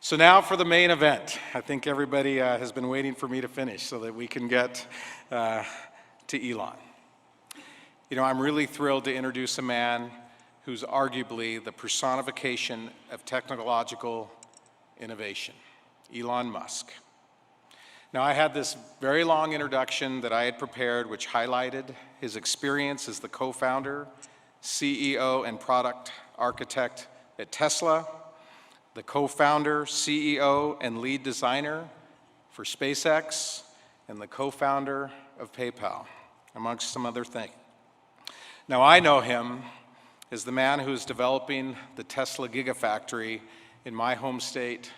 So now for the main event. I think everybody has been waiting for me to finish so that we can get to Elon. You know, I'm really thrilled to introduce a man who's arguably the personification of technological innovation, Elon Musk. Now, I had this very long introduction that I had prepared, which highlighted his experience as the co-founder, CEO, and product architect at Tesla, the co-founder, CEO, and lead designer for SpaceX, and the co-founder of PayPal, amongst some other things. Now, I know him as the man who's developing the Tesla Gigafactory in my home state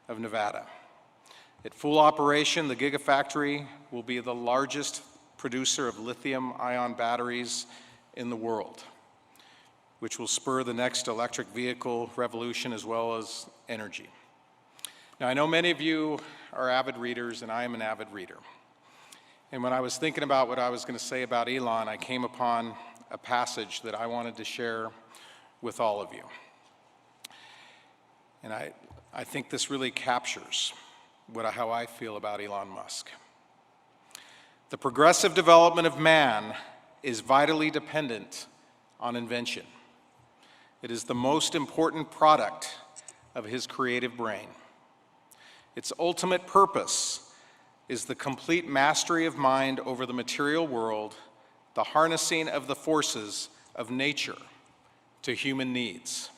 of Nevada. At full operation, the Gigafactory will be the largest producer of lithium-ion batteries in the world, which will spur the next electric vehicle revolution as well as energy. Now, I know many of you are avid readers, and I am an avid reader. And when I was thinking about what I was going to say about Elon, I came upon a passage that I wanted to share with all of you. And I think this really captures how I feel about Elon Musk. The progressive development of man is vitally dependent on invention. It is the most important product of his creative brain. Its ultimate purpose is the complete mastery of mind over the material world, the harnessing of the forces of nature to human needs.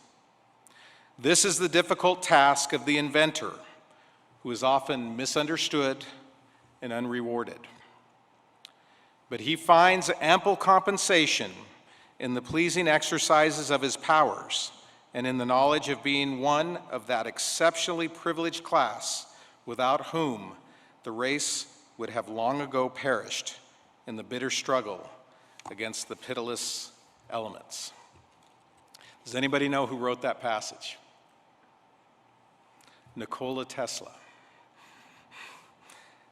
This is the difficult task of the inventor, who is often misunderstood and unrewarded. But he finds ample compensation in the pleasing exercises of his powers and in the knowledge of being one of that exceptionally privileged class without whom the race would have long ago perished in the bitter struggle against the pitiless elements. Does anybody know who wrote that passage? Nikola Tesla.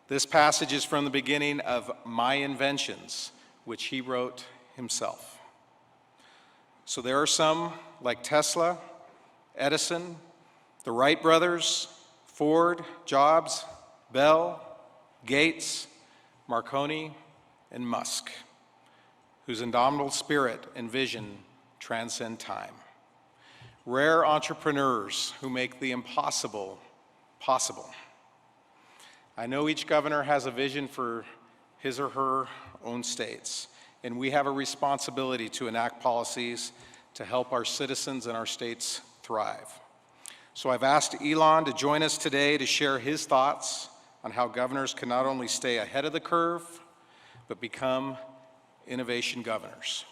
This passage is from the beginning of My Inventions, which he wrote himself. So there are some, like Tesla, Edison, the Wright brothers, Ford, Jobs, Bell, Gates, Marconi, and Musk, whose indomitable spirit and vision transcend time. Rare entrepreneurs who make the impossible possible. I know each governor has a vision for his or her own states, and we have a responsibility to enact policies to help our citizens and our states thrive. So I've asked Elon to join us today to share his thoughts on how governors can not only stay ahead of the curve, but become innovation governors.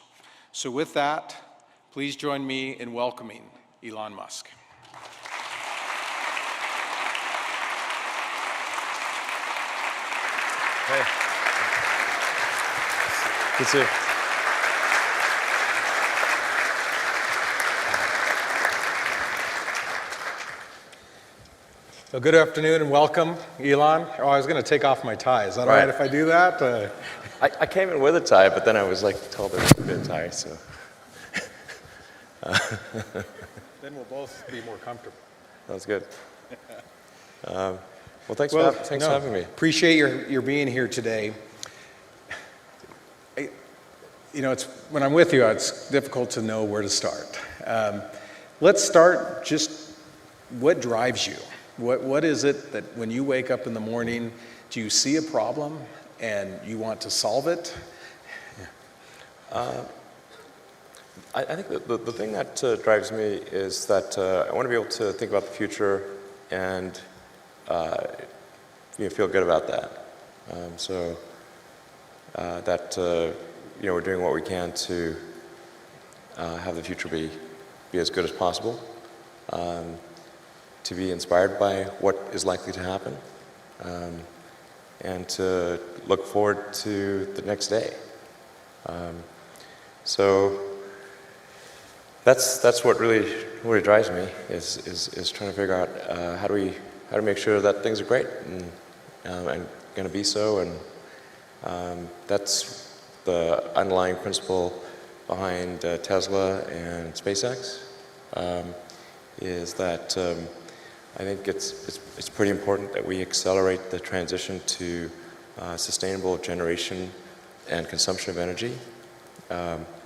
So with that, please join me in welcoming Elon Musk. Hey. Good to see you. So good afternoon and welcome, Elon. Oh, I was going to take off my tie. Is that all right if I do that? I came in with a tie, but then I was told there was a good tie, so. Then we'll both be more comfortable. That's good. Well, thanks for having me. Appreciate your being here today. You know, when I'm with you, it's difficult to know where to start. Let's start just what drives you? What is it that when you wake up in the morning, do you see a problem and you want to solve it? I think the thing that drives me is that I want to be able to think about the future and feel good about that. We're doing what we can to have the future be as good as possible, to be inspired by what is likely to happen, and to look forward to the next day. So that's what really drives me is trying to figure out how do we make sure that things are great and going to be so, and that's the underlying principle behind Tesla and SpaceX, is that I think it's pretty important that we accelerate the transition to sustainable generation and consumption of energy.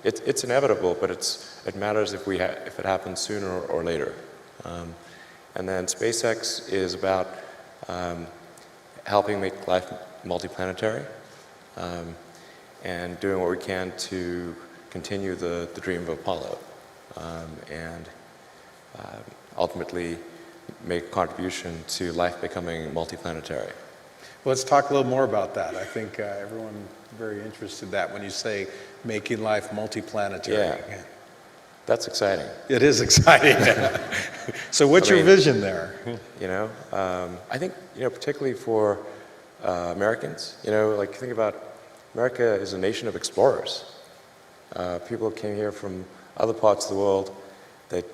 It's inevitable, but it matters if it happens sooner or later. And then SpaceX is about helping make life multiplanetary and doing what we can to continue the dream of Apollo and ultimately make a contribution to life becoming multiplanetary. Well, let's talk a little more about that. I think everyone very interested in that when you say making life multiplanetary. Yeah, that's exciting. It is exciting. So what's your vision there? I think, particularly for Americans, like think about America is a nation of explorers. People came here from other parts of the world that,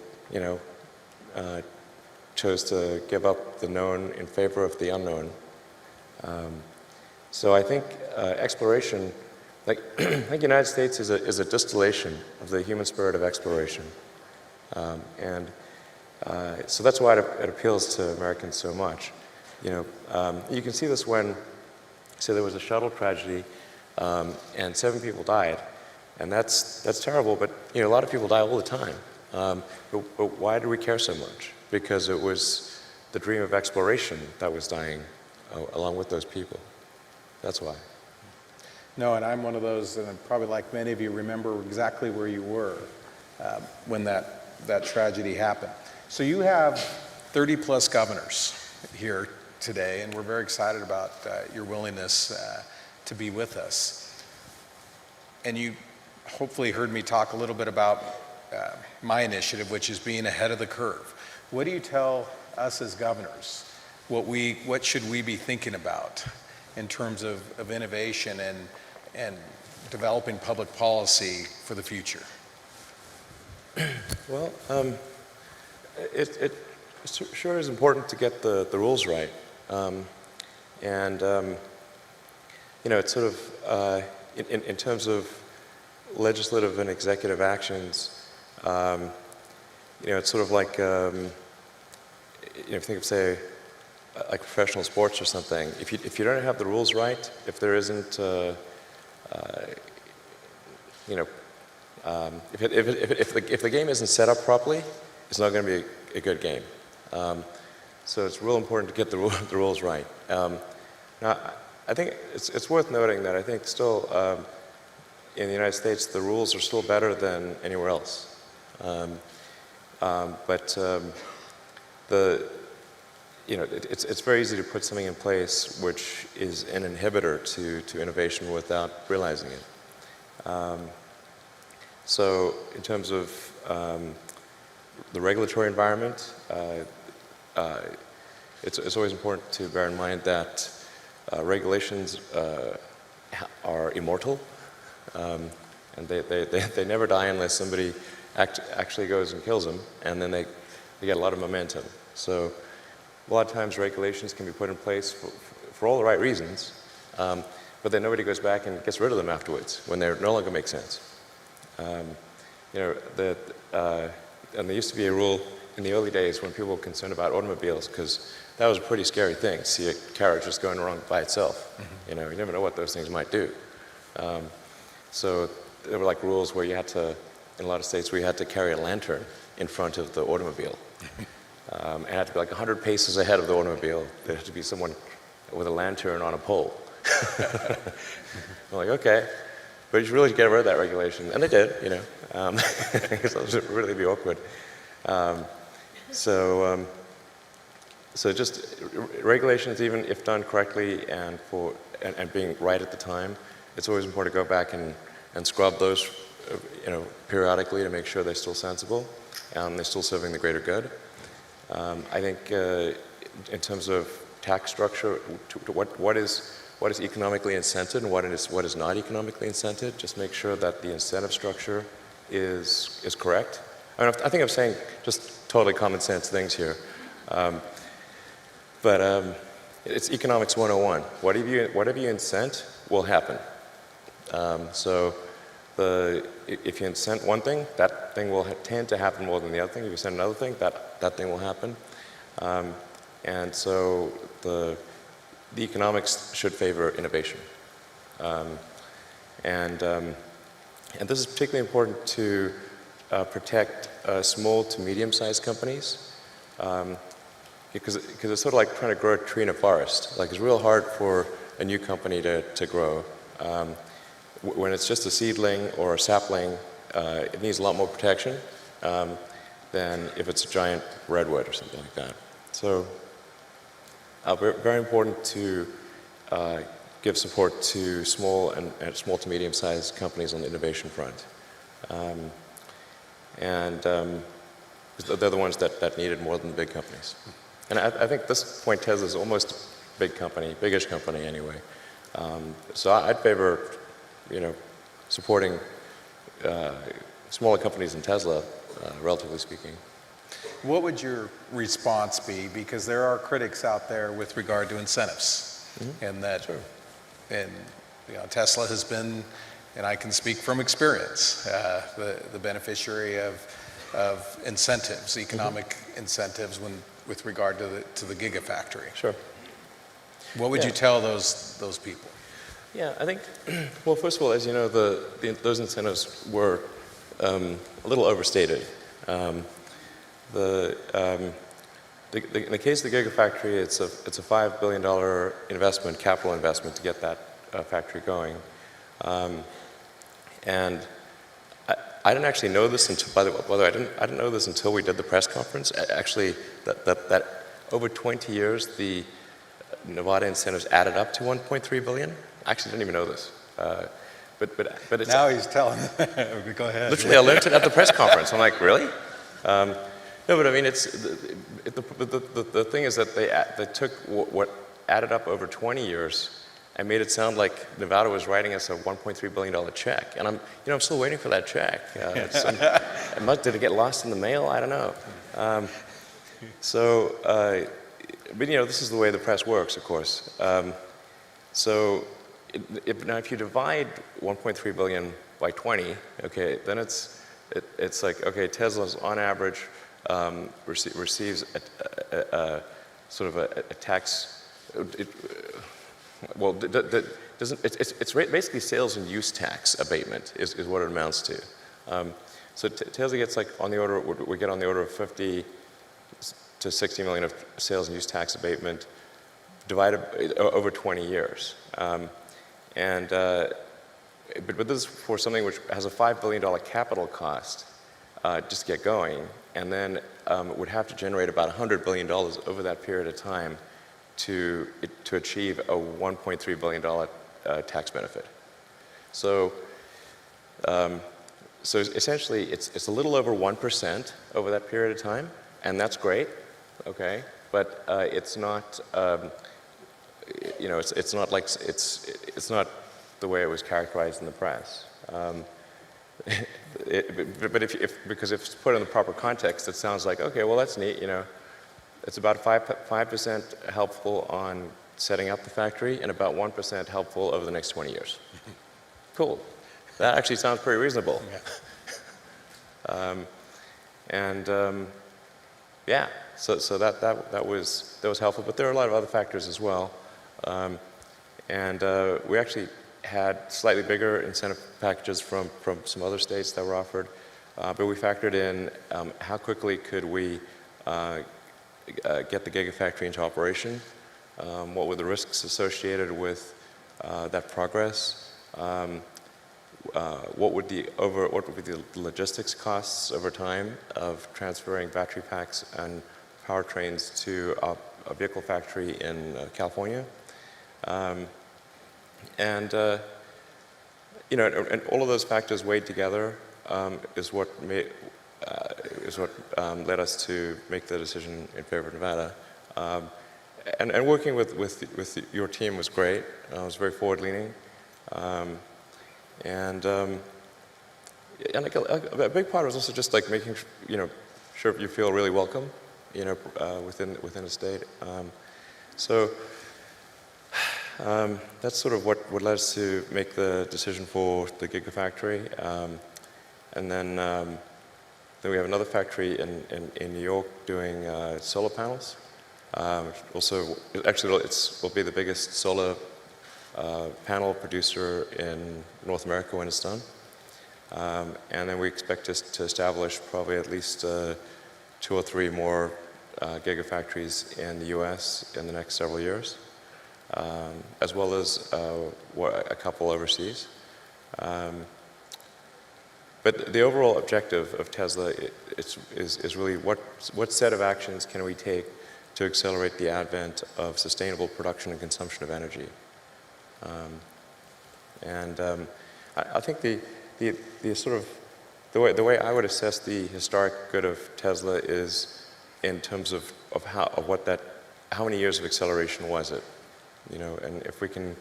chose to give up the known in favor of the unknown. So I think exploration, I think the United States is a distillation of the human spirit of exploration. So that's why it appeals to Americans so much. You can see this when, say, there was a shuttle tragedy and 7 people died. And that's terrible, but a lot of people die all the time. But why do we care so much? Because it was the dream of exploration that was dying along with those people. That's why. No, and I'm one of those, and probably like many of you, remember exactly where you were when that tragedy happened. So you have 30 plus governors here today, and we're very excited about your willingness to be with us. And you hopefully heard me talk a little bit about my initiative, which is being ahead of the curve. What do you tell us as governors? What should we be thinking about in terms of innovation and developing public policy for the future? Well, it sure is important to get the rules right. It's sort of, in terms of legislative and executive actions, it's sort of like, think of, say, like professional sports or something. If you don't have the rules right, if there isn't, if the game isn't set up properly, it's not going to be a good game. So it's real important to get the rules right. Now, I think it's worth noting that I think still in the United States the rules are still better than anywhere else. It's very easy to put something in place which is an inhibitor to innovation without realizing it. So in terms of the regulatory environment, it's always important to bear in mind that regulations are immortal, and they never die unless somebody actually goes and kills them, and then they get a lot of momentum. So a lot of times regulations can be put in place for all the right reasons, but then nobody goes back and gets rid of them afterwards when they no longer make sense. And there used to be a rule in the early days when people were concerned about automobiles, because that was a pretty scary thing, to see a carriage just going wrong by itself. Mm-hmm. You never know what those things might do. So there were like rules where you had to, in a lot of states, where you had to carry a lantern in front of the automobile. It had to be like 100 paces ahead of the automobile. There had to be someone with a lantern on a pole. I'm like, okay, but you should really get rid of that regulation. And they did, because it would really be awkward. So just regulations, even if done correctly and being right at the time, it's always important to go back and scrub those, periodically to make sure they're still sensible and they're still serving the greater good. I think in terms of tax structure, what is economically incented and what is not economically incented, just make sure that the incentive structure is correct. I think I'm saying just totally common sense things here. But it's economics 101. Whatever you incent will happen. So if you incent one thing, that thing will tend to happen more than the other thing. If you incent another thing, that thing will happen. And so the economics should favor innovation. And this is particularly important to protect small to medium-sized companies, because it's sort of like trying to grow a tree in a forest. Like, it's real hard for a new company to grow. When it's just a seedling or a sapling, it needs a lot more protection than if it's a giant redwood or something like that. So very important to give support to small and small to medium-sized companies on the innovation front. They're the ones that need it more than the big companies. And I think at this point Tesla's almost a big company, biggish company anyway. So I'd favor, supporting smaller companies than Tesla, relatively speaking. What would your response be? Because there are critics out there with regard to incentives, and that, Sure. and Tesla has been, and I can speak from experience, the beneficiary of incentives, economic incentives, with regard to the Gigafactory. Sure. What would you tell those people? Yeah, I think, well, first of all, as you know, those incentives were a little overstated. In the case of the Gigafactory, it's a $5 billion investment, capital investment, to get that factory going. And I didn't actually know this until, by the way, I didn't know this until we did the press conference. Actually, that over 20 years, the Nevada incentives added up to $1.3 billion. I actually didn't even know this. But it's, Now he's telling. Go ahead. literally, I learned it at the press conference. I'm like, really? No, but I mean, the thing is that they took what added up over 20 years and made it sound like Nevada was writing us a $1.3 billion check. And I'm still waiting for that check. Did it get lost in the mail? I don't know. But this is the way the press works, of course. Now if you divide 1.3 billion by 20, okay, then it's like, okay, Tesla's on average receives a sort of a tax. It's basically sales and use tax abatement is what it amounts to. So Tesla gets we get on the order of 50 to 60 million of sales and use tax abatement divided over 20 years. But this is for something which has a $5 billion capital cost just to get going, and then would have to generate about $100 billion over that period of time to achieve a $1.3 billion tax benefit. So essentially, it's a little over 1% over that period of time, and that's great, okay? But it's not, it's not the way it was characterized in the press. Because if it's put in the proper context, it sounds like, okay, well, that's neat, It's about 5% helpful on setting up the factory and about 1% helpful over the next 20 years. Cool. That actually sounds pretty reasonable. Yeah. So that was helpful, but there are a lot of other factors as well. We actually had slightly bigger incentive packages from some other states that were offered, but we factored in how quickly could we get the Gigafactory into operation, what were the risks associated with that progress, what would be the logistics costs over time of transferring battery packs and powertrains to a vehicle factory in California, and all of those factors weighed together is what led us to make the decision in favor of Nevada. And working with your team was great. It was very forward-leaning. A big part was also just like making sure you feel really welcome, within the state. That's sort of what led us to make the decision for the Gigafactory. And then we have another factory in New York doing solar panels. Also, actually, will be the biggest solar panel producer in North America when it's done. And then we expect us to establish probably at least 2 or 3 more gigafactories in the US in the next several years, as well as a couple overseas. But the overall objective of Tesla is really what set of actions can we take to accelerate the advent of sustainable production and consumption of energy. I think the sort of the way I would assess the historic good of Tesla is in terms of how many years of acceleration was it, you know, and if we can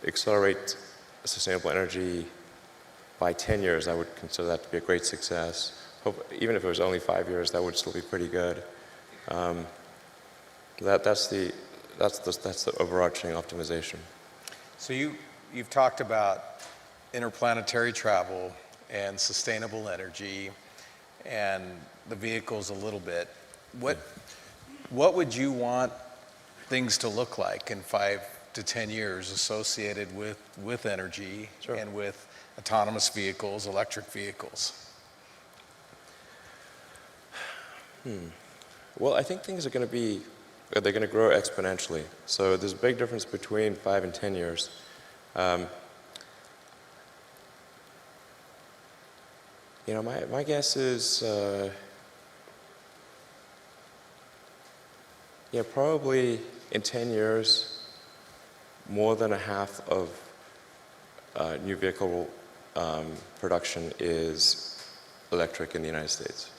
accelerate sustainable energy by 10 years, I would consider that to be a great success. Even if it was only 5 years, that would still be pretty good. That's the overarching optimization. So you've talked about interplanetary travel and sustainable energy and the vehicles a little bit. What would you want things to look like in 5 to 10 years associated with energy Sure. and with autonomous vehicles, electric vehicles? Well, I think things are going to grow exponentially. So there's a big difference between 5 and 10 years. You know, my guess is, probably in 10 years, more than a half of new vehicle production is electric in the United States.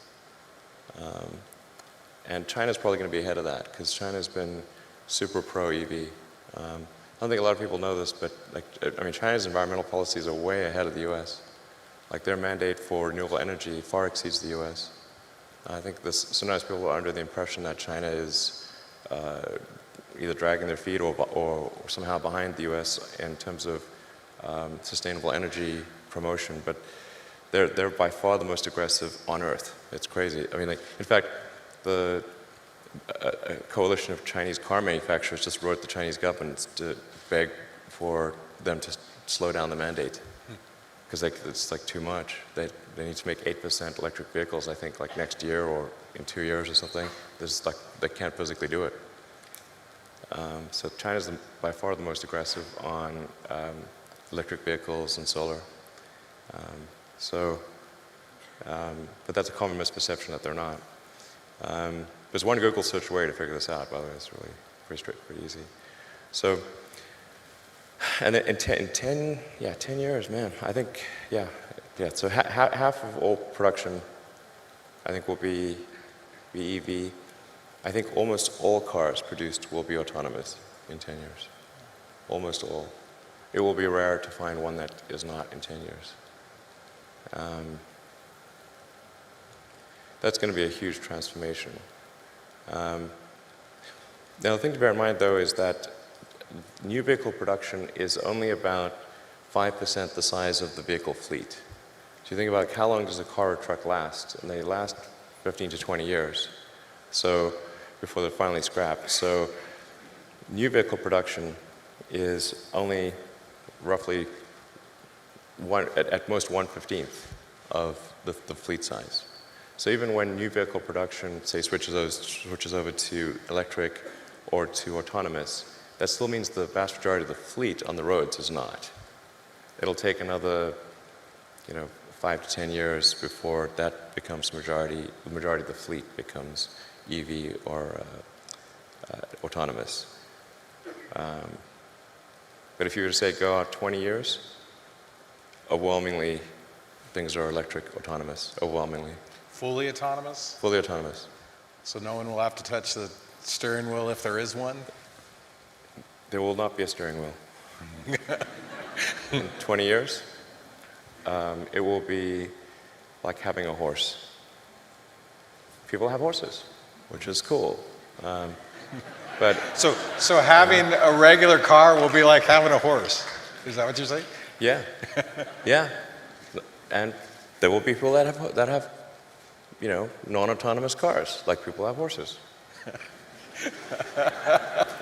And China's probably going to be ahead of that because China's been super pro-EV. I don't think a lot of people know this, but China's environmental policies are way ahead of the U.S. Like their mandate for renewable energy far exceeds the U.S. I think sometimes people are under the impression that China is either dragging their feet or somehow behind the U.S. in terms of sustainable energy promotion, but they're by far the most aggressive on Earth. It's crazy. I mean, in fact, a coalition of Chinese car manufacturers just wrote the Chinese government to beg for them to slow down the mandate because it's like too much. They need to make 8% electric vehicles, I think, like next year or in 2 years or something. They can't physically do it. So China's by far the most aggressive on electric vehicles and solar. But that's a common misperception that they're not. There's one Google search way to figure this out, by the way. It's really pretty easy. So, and then in 10 years, man, I think, so half of all production, I think, will be EV. I think almost all cars produced will be autonomous in 10 years. Almost all. It will be rare to find one that is not in 10 years. That's going to be a huge transformation. Now, the thing to bear in mind, though, is that new vehicle production is only about 5% the size of the vehicle fleet. So you think about how long does a car or truck last? And they last 15 to 20 years. So before they're finally scrapped. So new vehicle production is only roughly at most 1/15 of the fleet size. So even when new vehicle production, say, switches over to electric or to autonomous, that still means the vast majority of the fleet on the roads is not. It'll take another, 5 to 10 years before that becomes the majority of the fleet becomes EV or autonomous. But if you were to say go out 20 years, overwhelmingly things are electric, autonomous, overwhelmingly. Fully autonomous? Fully autonomous. So no one will have to touch the steering wheel if there is one? There will not be a steering wheel. In 20 years, it will be like having a horse. People have horses, which is cool. But So having a regular car will be like having a horse. Is that what you're saying? yeah, yeah, and there will be people that have non-autonomous cars, like people have horses.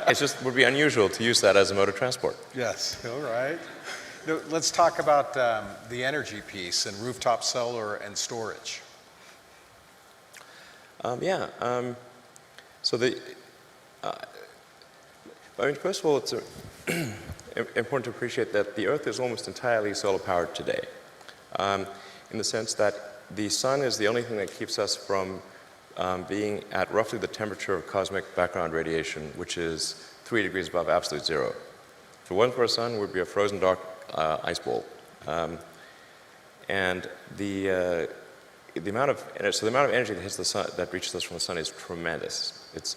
It just would be unusual to use that as a mode of transport. Yes, all right. Now, let's talk about the energy piece and rooftop solar and storage. So I mean, first of all, it's important to appreciate that the Earth is almost entirely solar powered today, in the sense that the sun is the only thing that keeps us from being at roughly the temperature of cosmic background radiation, which is 3 degrees above absolute zero. If it wasn't for a sun, we'd be a frozen dark ice ball. And the amount of energy that hits the sun, that reaches us from the sun, is tremendous. It's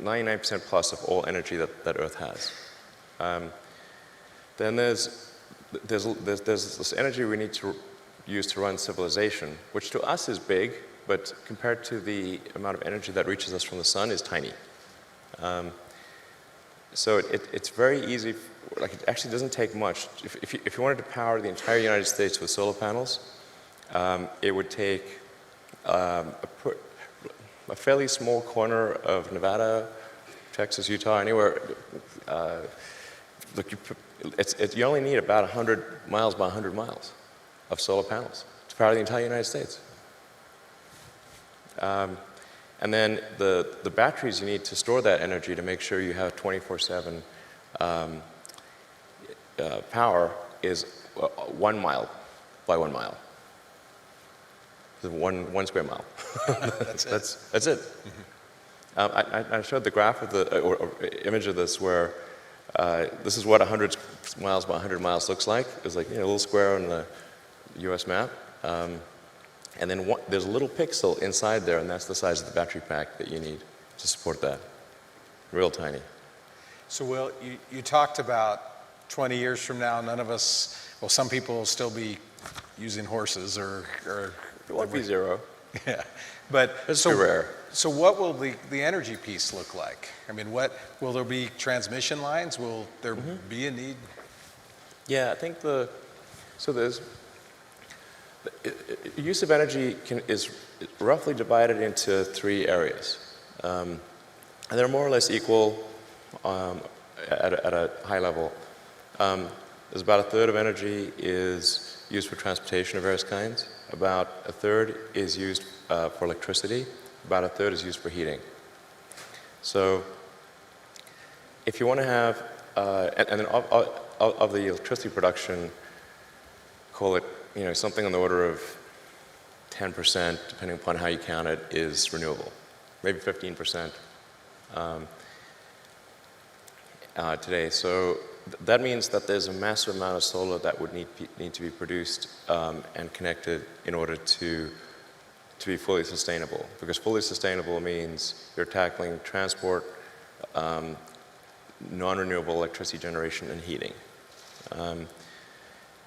99% plus of all energy that Earth has. Then there's this energy we need to use to run civilization, which to us is big, but compared to the amount of energy that reaches us from the sun is tiny. So it's very easy, like it actually doesn't take much. If you wanted to power the entire United States with solar panels, it would take a fairly small corner of Nevada, Texas, Utah, anywhere. You only need about 100 miles by 100 miles of solar panels to power the entire United States. And then the batteries you need to store that energy to make sure you have 24/7 power is 1 mile by 1 mile. One square mile. That's it. That's it. I showed the graph of or image of this where this is what 100 miles by 100 miles looks like. It's like a little square on the U.S. map. And then there's a little pixel inside there, and that's the size of the battery pack that you need to support that. Real tiny. So, Will, you talked about 20 years from now, none of us, well, some people will still be using horses or It won't be zero. yeah. But It's too rare. So what will the energy piece look like? I mean, will there be transmission lines? Will there be a need? Yeah, I think there's use of energy is roughly divided into 3 areas. And they're more or less equal at a high level. There's about a third of energy is used for transportation of various kinds. About a third is used for electricity. About a third is used for heating. So if you want to have, and then of the electricity production, call it something on the order of 10%, depending upon how you count it, is renewable. Maybe 15% today. So that means that there's a massive amount of solar that would need to be produced and connected in order to be fully sustainable. Because fully sustainable means you're tackling transport, non-renewable electricity generation, and heating.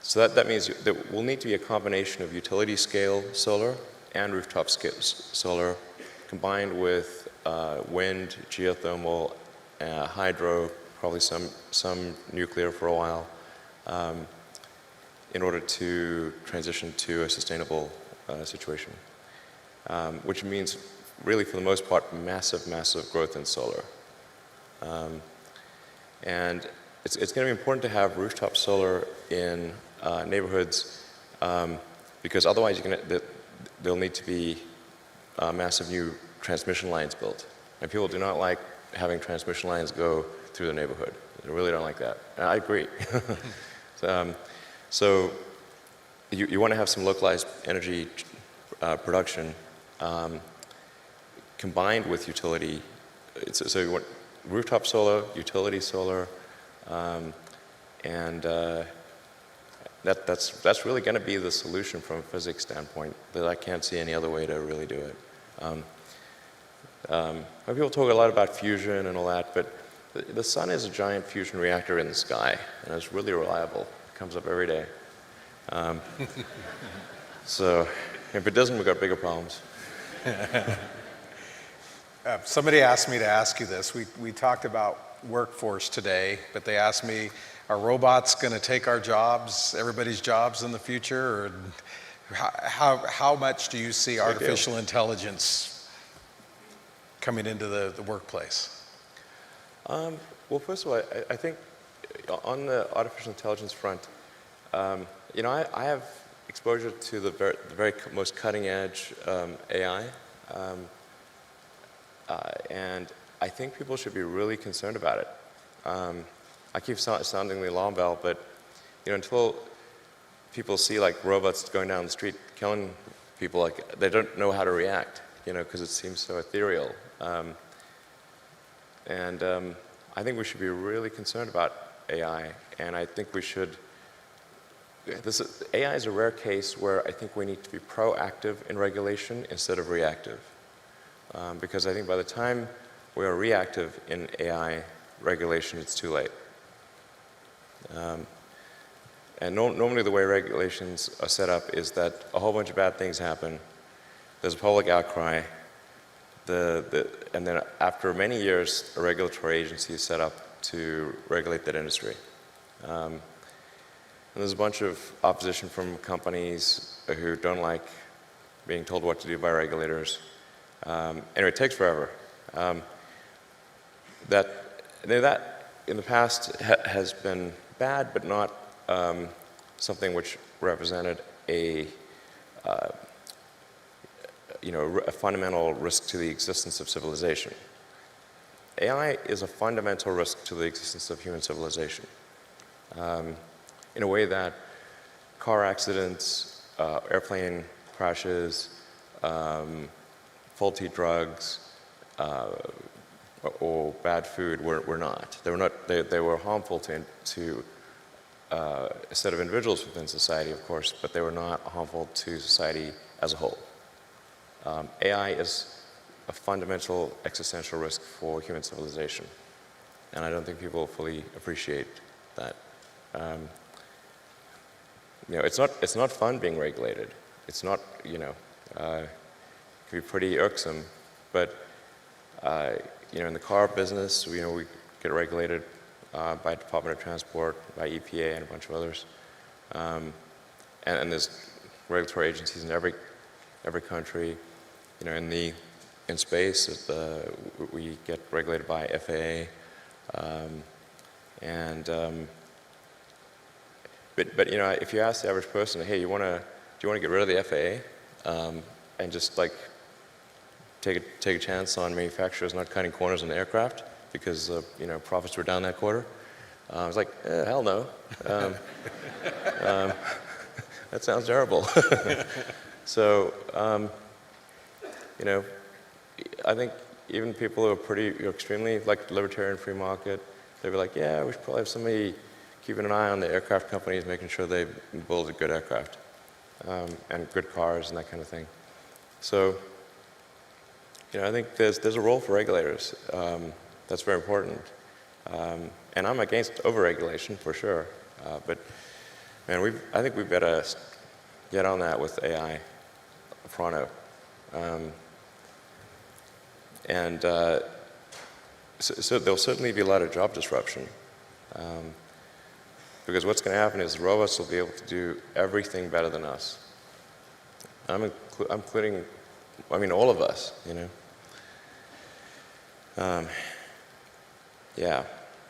So that means there will need to be a combination of utility scale solar and rooftop scale solar combined with wind, geothermal, hydro, probably some nuclear for a while, in order to transition to a sustainable situation. Which means really for the most part massive growth in solar. And it's going to be important to have rooftop solar in neighborhoods because otherwise there'll need to be massive new transmission lines built. And people do not like having transmission lines go through the neighborhood. They really don't like that. And I agree. So you want to have some localized energy production combined with utility. So you want rooftop solar, utility solar, and that's really going to be the solution from a physics standpoint. That I can't see any other way to really do it. People talk a lot about fusion and all that, but the sun is a giant fusion reactor in the sky, and it's really reliable. It comes up every day. So if it doesn't, we've got bigger problems. Somebody asked me to ask you this. We talked about workforce today, but they asked me, are robots going to take our jobs, everybody's jobs in the future? Or how much do you see artificial intelligence coming into the workplace? Well, first of all, I think on the artificial intelligence front, you know, I have exposure to the very most cutting edge AI, and I think people should be really concerned about it. I keep sounding the alarm bell, but you know, until people see like robots going down the street killing people, like they don't know how to react, you know, because it seems so ethereal. I think we should be really concerned about AI, and I think we should. AI is a rare case where I think we need to be proactive in regulation instead of reactive, because I think by the time we are reactive in AI regulation, it's too late. Normally the way regulations are set up is that a whole bunch of bad things happen, there's a public outcry, and then after many years, a regulatory agency is set up to regulate that industry. And there's a bunch of opposition from companies who don't like being told what to do by regulators. Anyway, it takes forever. That in the past has been bad, but not something which represented a fundamental risk to the existence of civilization. AI is a fundamental risk to the existence of human civilization, in a way that car accidents, airplane crashes, faulty drugs, or bad food were not. They were harmful to a set of individuals within society, of course, but they were not harmful to society as a whole. AI is a fundamental existential risk for human civilization, and I don't think people fully appreciate that. You know, it's not fun being regulated. It's not, you know, it can be pretty irksome, but you know, in the car business, you know, we get regulated by Department of Transport, by EPA, and a bunch of others, and there's regulatory agencies in every country. You know, in space, we get regulated by FAA, but you know, if you ask the average person, hey, do you want to get rid of the FAA and just like take a chance on manufacturers not cutting corners on the aircraft because you know, profits were down that quarter? I was like, hell no. That sounds terrible. So you know, I think even people who are extremely like libertarian free market, they'd be like, yeah, we should probably have somebody keeping an eye on the aircraft companies, making sure they build a good aircraft and good cars and that kind of thing. So, you know, I think there's a role for regulators. That's very important. And I'm against overregulation for sure. But man, I think we better get on that with AI pronto. So there'll certainly be a lot of job disruption. Because what's going to happen is robots will be able to do everything better than us. I'm including, I mean, all of us, you know. Yeah,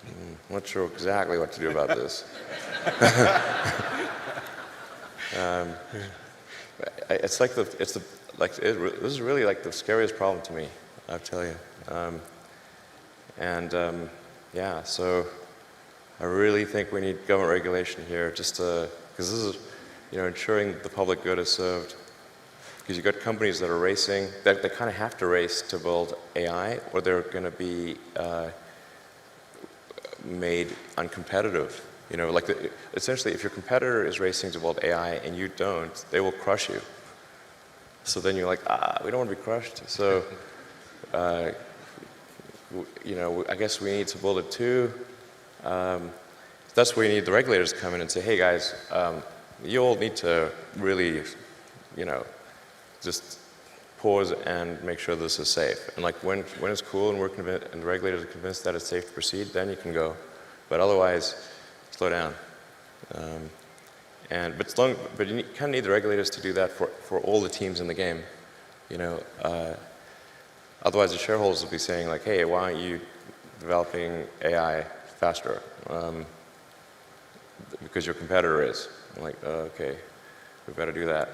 I'm not sure exactly what to do about this. It's like this is really like the scariest problem to me, I'll tell you. Yeah, so I really think we need government regulation here, just to, because this is, you know, ensuring the public good is served. Because you've got companies that are racing, that they kind of have to race to build AI, or they're going to be made uncompetitive. You know, like essentially, if your competitor is racing to build AI and you don't, they will crush you. So then you're like, we don't want to be crushed. So, you know, I guess we need to build it too. That's where you need the regulators to come in and say, hey guys, you all need to really, you know, just pause and make sure this is safe. And like when it's cool and and the regulators are convinced that it's safe to proceed, then you can go. But otherwise, slow down. But you kind of need the regulators to do that for all the teams in the game. You know, otherwise the shareholders will be saying like, hey, why aren't you developing AI faster? Because your competitor is. I'm like, okay, we better do that.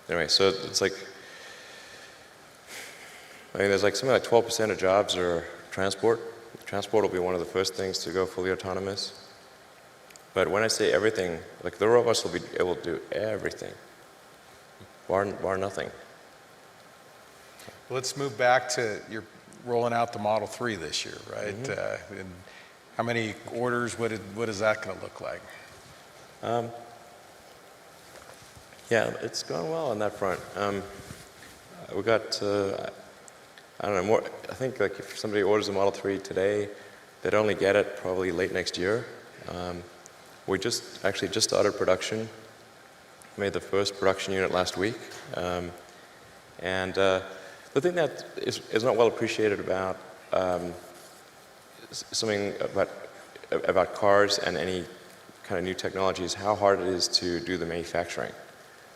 Anyway, so it's like, I mean, there's like something like 12% of jobs are transport. Transport will be one of the first things to go fully autonomous. But when I say everything, like the robots will be able to do everything, bar nothing. Let's move back to you're rolling out the Model 3 this year, right? And how many orders? What is that going to look like? Yeah, it's going well on that front. We got, I don't know, more. I think like if somebody orders a Model 3 today, they'd only get it probably late next year. We actually just started production. Made the first production unit last week. And the thing that is not well appreciated about something about cars and any kind of new technology is how hard it is to do the manufacturing.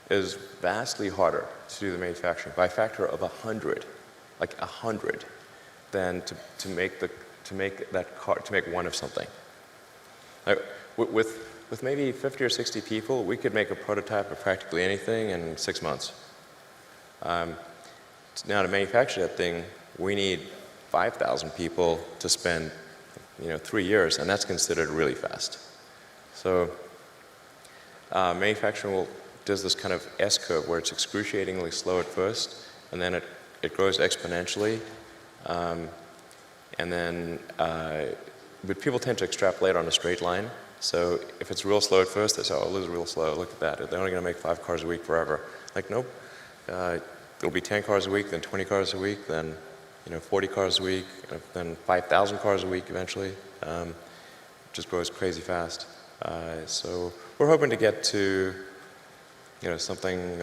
It is vastly harder to do the manufacturing by a factor of 100, like 100, than to make that car, to make one of something. Like, with maybe 50 or 60 people, we could make a prototype of practically anything in 6 months. Now to manufacture that thing, we need 5,000 people to spend 3 years, and that's considered really fast. So manufacturing does this kind of S-curve where it's excruciatingly slow at first, and then it grows exponentially. And then, but people tend to extrapolate on a straight line. So if it's real slow at first, they say, oh, this is real slow, look at that. They're only going to make 5 cars a week forever. Like, nope. It'll be 10 cars a week, then 20 cars a week, then 40 cars a week, then 5,000 cars a week eventually. Just grows crazy fast. So we're hoping to get to something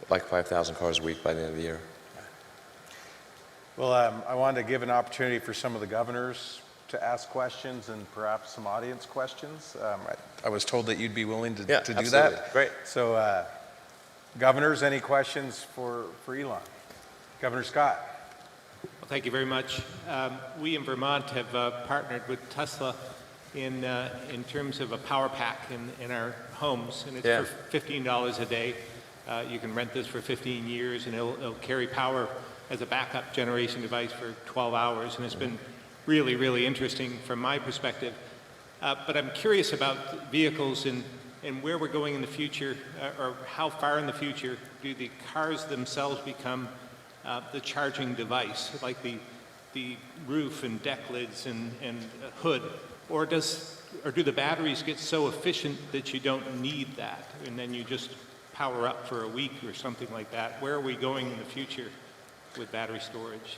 like 5,000 cars a week by the end of the year. Well, I wanted to give an opportunity for some of the governors to ask questions and perhaps some audience questions. I was told that you'd be willing to do absolutely. that. Great. So, governors, any questions for Elon? Governor Scott. Well, thank you very much. We in Vermont have partnered with Tesla in terms of a power pack in our homes, and it's for $15 a day. You can rent this for 15 years, and it'll carry power as a backup generation device for 12 hours, and it's been really, really interesting from my perspective. But I'm curious about vehicles and where we're going in the future, or how far in the future do the cars themselves become the charging device, like the roof and deck lids and hood, or do the batteries get so efficient that you don't need that, and then you just power up for a week or something like that? Where are we going in the future with battery storage?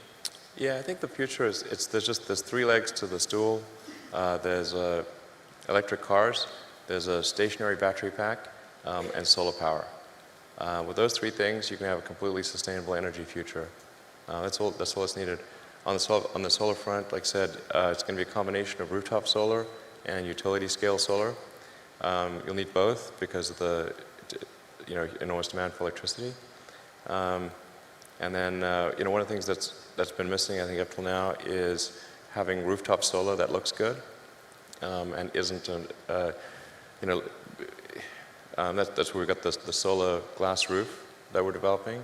Yeah, I think the future is there's 3 legs to the stool. There's electric cars, there's a stationary battery pack, and solar power. With those 3 things, you can have a completely sustainable energy future. That's all that's needed. On the solar front, like I said, it's going to be a combination of rooftop solar and utility scale solar. You'll need both because of the enormous demand for electricity. And then one of the things that's been missing, I think, up till now is having rooftop solar that looks good and isn't that's where we got the solar glass roof that we're developing,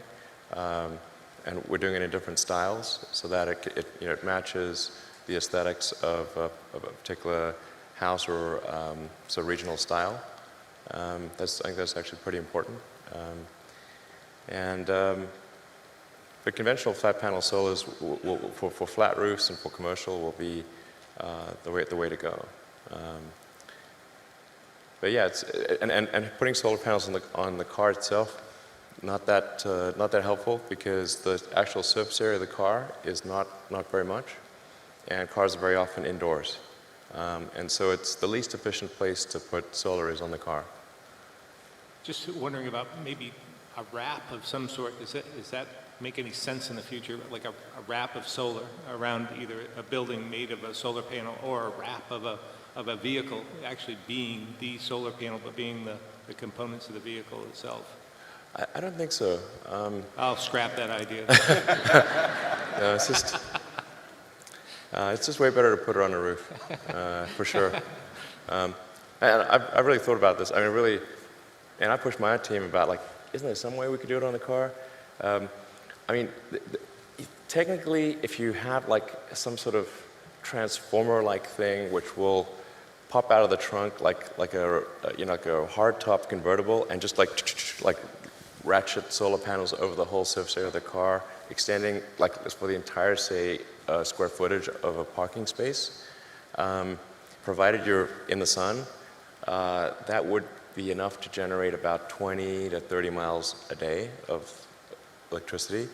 and we're doing it in different styles so that it matches the aesthetics of a particular house or so regional style. I think that's actually pretty important. But conventional flat panel solars for flat roofs and for commercial will be the way to go. But yeah, and putting solar panels on the car itself, not that helpful because the actual surface area of the car is not very much, and cars are very often indoors, and so it's the least efficient place to put solar is on the car. Just wondering about maybe a wrap of some sort. Does that make any sense in the future? Like a wrap of solar around either a building made of a solar panel or a wrap of a vehicle actually being the solar panel, but being the components of the vehicle itself? I don't think so. I'll scrap that idea. No, it's just way better to put her on the roof, for sure. And I've really thought about this. I mean, really, and I pushed my team about, like, isn't there some way we could do it on the car? I mean, technically, if you have like some sort of transformer-like thing which will pop out of the trunk like a hard-top convertible and just like ratchet solar panels over the whole surface area of the car, extending like for the entire, say, square footage of a parking space, provided you're in the sun, that would be enough to generate about 20 to 30 miles a day of electricity.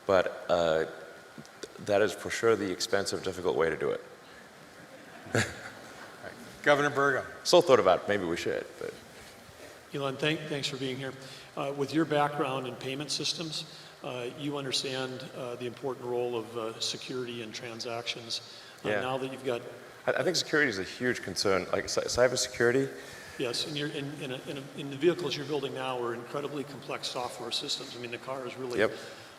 But that is for sure the expensive, difficult way to do it. Governor Burgum. Still thought about maybe we should, but. Elon, thanks for being here. With your background in payment systems, you understand the important role of security in transactions. Yeah. Now that you've got... I think security is a huge concern, like cybersecurity. Yes, and in the vehicles you're building now are incredibly complex software systems. I mean, the car is really a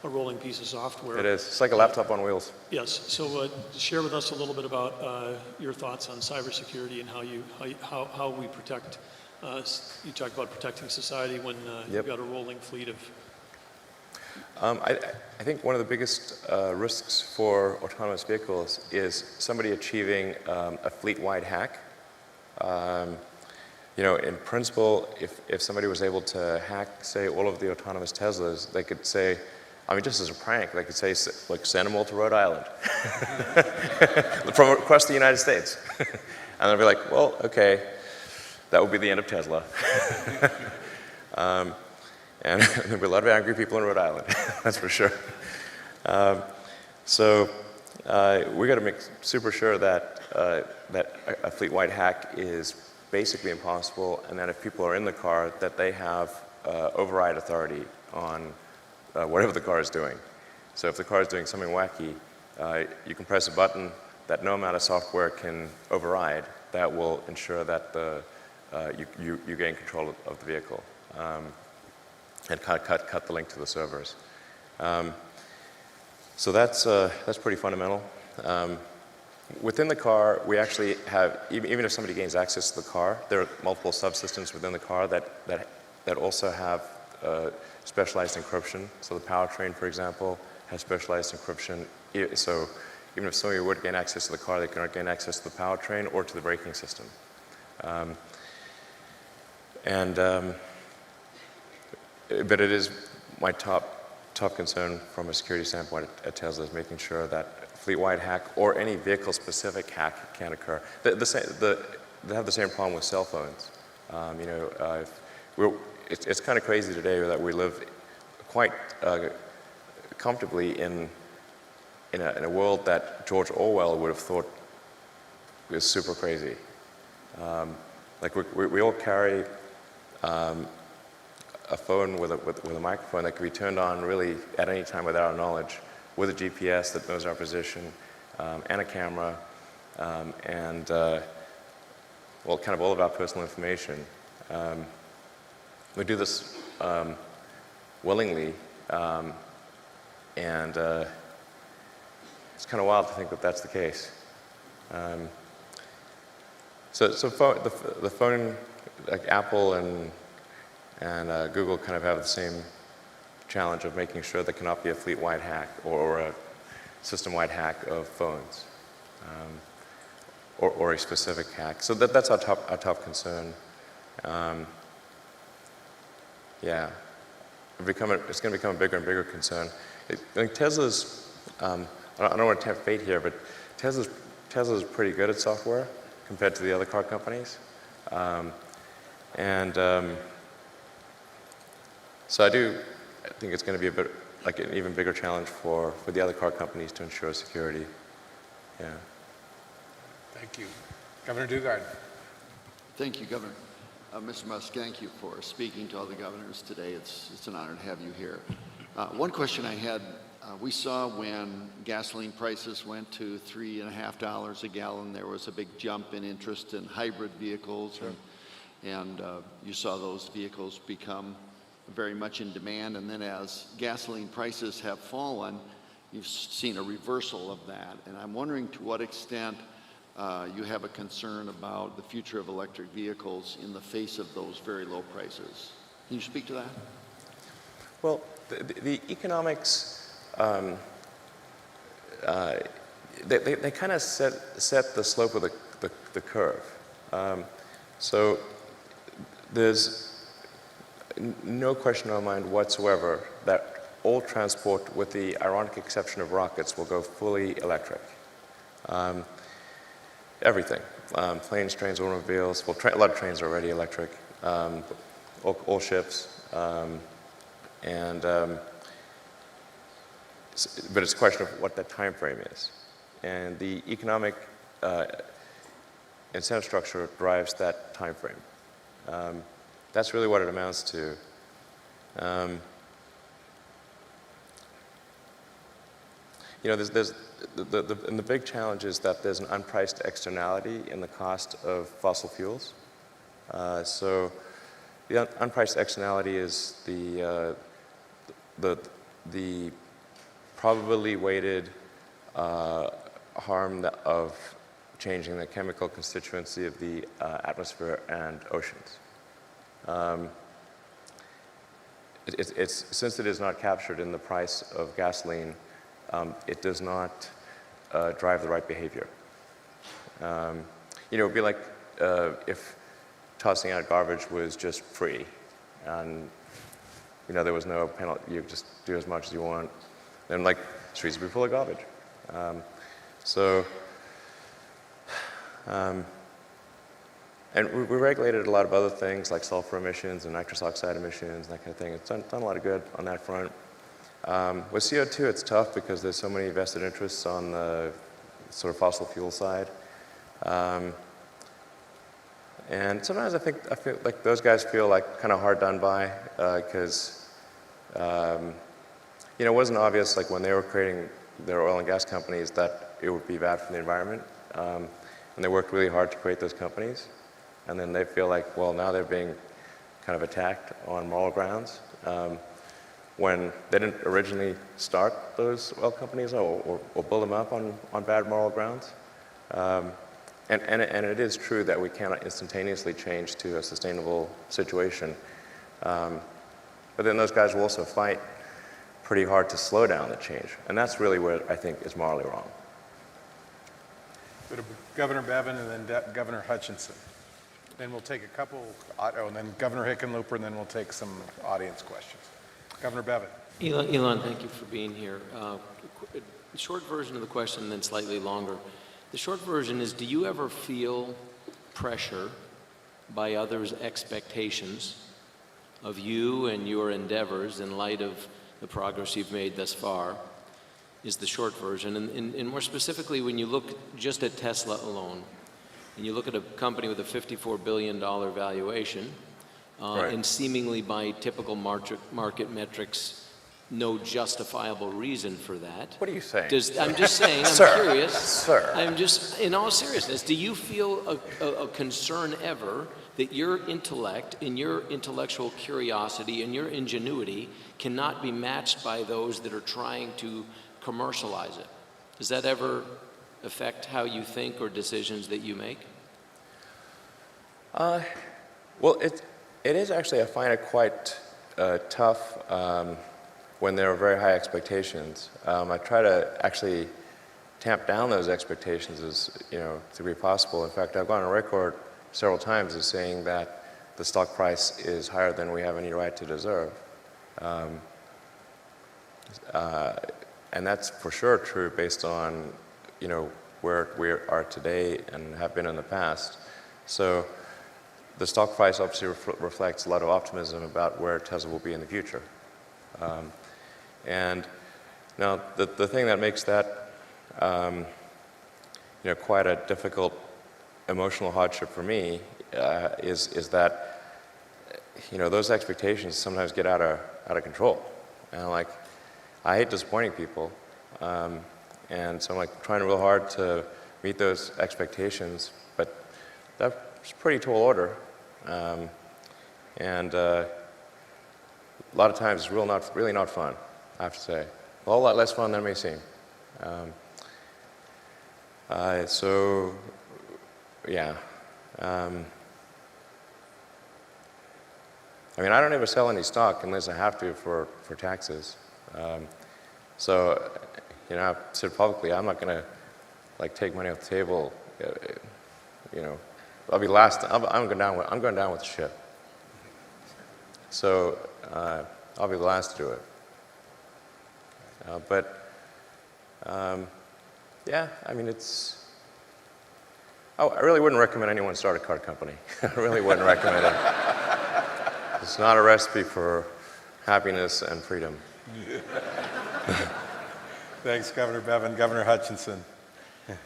rolling piece of software. It is. It's like a laptop on wheels. Yes. So share with us a little bit about your thoughts on cybersecurity and how we protect. You talked about protecting society when you've got a rolling fleet of. I think one of the biggest risks for autonomous vehicles is somebody achieving a fleet-wide hack. In principle, if somebody was able to hack, say, all of the autonomous Teslas, they could say, I mean, just as a prank, they could say, like, send them all to Rhode Island from across the United States. And they'll be like, well, okay, that would be the end of Tesla. And there'll be a lot of angry people in Rhode Island, that's for sure. So we got to make super sure that a fleet-wide hack is basically impossible, and that if people are in the car, that they have override authority on whatever the car is doing. So if the car is doing something wacky, you can press a button that no amount of software can override. That will ensure that you gain control of the vehicle and cut the link to the servers. So that's pretty fundamental. Within the car, we actually have, even if somebody gains access to the car, there are multiple subsystems within the car that also have specialized encryption. So the powertrain, for example, has specialized encryption. So even if somebody would gain access to the car, they cannot gain access to the powertrain or to the braking system. But it is my top concern from a security standpoint at Tesla is making sure that fleet-wide hack or any vehicle-specific hack can occur. They have the same problem with cell phones. It's kind of crazy today that we live quite comfortably in a world that George Orwell would have thought was super crazy. Like we all carry a phone with a microphone that can be turned on really at any time without our knowledge, with a GPS that knows our position, and a camera, and well, kind of all of our personal information. We do this willingly, and it's kind of wild to think that that's the case. So the phone, like Apple and Google, kind of have the same challenge of making sure there cannot be a fleet-wide hack or a system-wide hack of phones, or a specific hack. So that's our top concern. Yeah, it's going to become a bigger and bigger concern. I think Tesla's, I don't want to tempt fate here, but Tesla's pretty good at software compared to the other car companies. So I think it's going to be a bit like an even bigger challenge for the other car companies to ensure security. Yeah. Thank you. Governor Dugard. Thank you, Governor. Mr. Musk, thank you for speaking to all the governors today. It's an honor to have you here. One question I had, we saw when gasoline prices went to $3.50 a gallon, there was a big jump in interest in hybrid vehicles, and you saw those vehicles become very much in demand, and then as gasoline prices have fallen, you've seen a reversal of that. And I'm wondering to what extent you have a concern about the future of electric vehicles in the face of those very low prices. Can you speak to that? Well, the economics, they kind of set the slope of the curve. So there's no question in my mind whatsoever that all transport, with the ironic exception of rockets, will go fully electric. Everything, planes, trains, automobiles, well, a lot of trains are already electric, all ships, but it's a question of what that time frame is. And the economic incentive structure drives that time frame. That's really what it amounts to. And the big challenge is that there's an unpriced externality in the cost of fossil fuels. So the unpriced externality is the probability weighted harm of changing the chemical constituency of the atmosphere and oceans. Since it is not captured in the price of gasoline, it does not drive the right behavior. It would be like if tossing out garbage was just free, and there was no penalty. You just do as much as you want. Then, streets would be full of garbage. And we regulated a lot of other things like sulfur emissions and nitrous oxide emissions and that kind of thing. It's done a lot of good on that front. With CO2, it's tough because there's so many vested interests on the sort of fossil fuel side. And sometimes I feel like those guys feel like kind of hard done by because, it wasn't obvious when they were creating their oil and gas companies that it would be bad for the environment. And they worked really hard to create those companies. And then they feel like, well, now they're being kind of attacked on moral grounds when they didn't originally start those oil companies or build them up on bad moral grounds. And it is true that we cannot instantaneously change to a sustainable situation. But then those guys will also fight pretty hard to slow down the change. And that's really where I think is morally wrong. Go to Governor Bevin and then Governor Hutchinson. Then we'll take a couple, and then Governor Hickenlooper, and then we'll take some audience questions. Governor Bevin. Elon, thank you for being here. Short version of the question, and then slightly longer. The short version is, do you ever feel pressure by others' expectations of you and your endeavors in light of the progress you've made thus far, is the short version. And more specifically, when you look just at Tesla alone, and you look at a company with a $54 billion valuation, right. And seemingly by typical market metrics, no justifiable reason for that. What are you saying? I'm just saying, I'm Sir. curious. Sir. I'm just, in all seriousness, do you feel a concern ever that your intellect and your intellectual curiosity and your ingenuity cannot be matched by those that are trying to commercialize it? Does that ever affect how you think or decisions that you make? Well, it is actually, I find it quite tough when there are very high expectations. I try to actually tamp down those expectations as to be possible. In fact, I've gone on record several times as saying that the stock price is higher than we have any right to deserve. And that's for sure true based on where we are today and have been in the past. So the stock price obviously reflects a lot of optimism about where Tesla will be in the future. And now the thing that makes that quite a difficult emotional hardship for me is that those expectations sometimes get out of control. And I hate disappointing people. And so I'm trying real hard to meet those expectations, but that's a pretty tall order. And a lot of times it's really not fun, I have to say. A whole lot less fun than it may seem. So, yeah. I mean, I don't ever sell any stock unless I have to for taxes. So, you know, I've said publicly, I'm not going to like take money off the table. You know, I'll be last. I'm going down with the ship. So I'll be the last to do it. Yeah, I mean, it's. Oh, I really wouldn't recommend anyone start a car company. I really wouldn't recommend it. It's not a recipe for happiness and freedom. Thanks, Governor Bevin. Governor Hutchinson.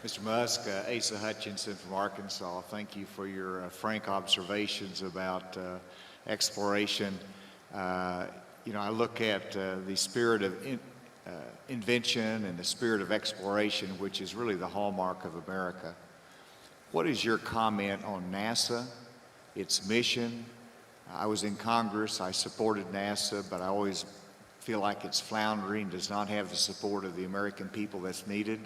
Mr. Musk, Asa Hutchinson from Arkansas, thank you for your frank observations about exploration. You know, I look at the spirit of invention and the spirit of exploration, which is really the hallmark of America. What is your comment on NASA, its mission? I was in Congress, I supported NASA, but I always feel like it's floundering, does not have the support of the American people that's needed.